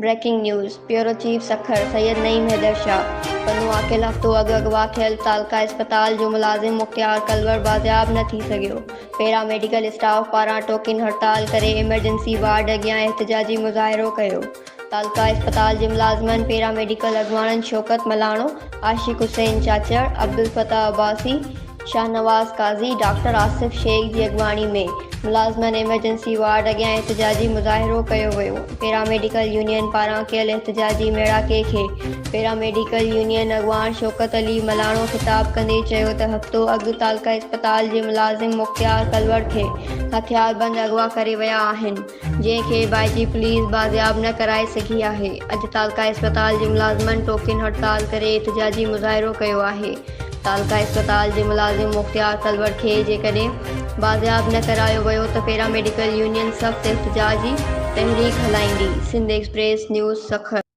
Breaking news bureau chief Sukkur Syed Naeem Haider Shah Pannu Aqil हफ़्तो अॻु अगवा थियल तालका इस्पताल जो मुलाज़िम मुख्तियार कलवर बाज़ियाब न थी सघियो। पैरामेडिकल स्टाफ पारां टोकिन हड़ताल करे इमरजेंसी वार्ड अॻियां एहतजाजी मुज़ाहिरो कयो। तालका इस्पताल जे मुलाज़िमनि पैरामेडिकल अॻुवाणनि शौकत मलाणो, आशिक हुसैन चाचड़, अब्दुल फताह अब्बासी, शाहनवाज़ काज़ी, डॉक्टर आसिफ शेख जी अॻुवाणी में मुलाज़िमनि इमरजेंसी वार्ड अॻियां एहतजाजी मुज़ाहिरो कयो वियो। पैरामेडिकल यूनियन पारां कयल एहतजाजी मेड़ाके खे पैरामेडिकल यूनियन अॻुवाण शौकत अली मलाणो ख़िताब कंदे चयो त हफ़्तो अॻु तालका इस्पताल जे मुलाज़िम मुख्तियार कलवर खे हथियारबंद अगवा करे विया आहिनि, जंहिंखे बाइजी पुलिस बाज़ियाब न कराए सघी आहे। अॼु तालका इस्पताल जे मुलाज़िमनि टोकिन हड़ताल करे एहतजाजी मुज़ाहिरो कयो आहे। तालका इस्पताल जे मुलाज़िम मुख्तियार कलवर खे जेकॾहिं बाज़ियाब न करायो वियो त पैरामेडिकल यूनियन सख़्त एहतजाजी तहरीक हलाईंदी। Sindh express news Sukkur.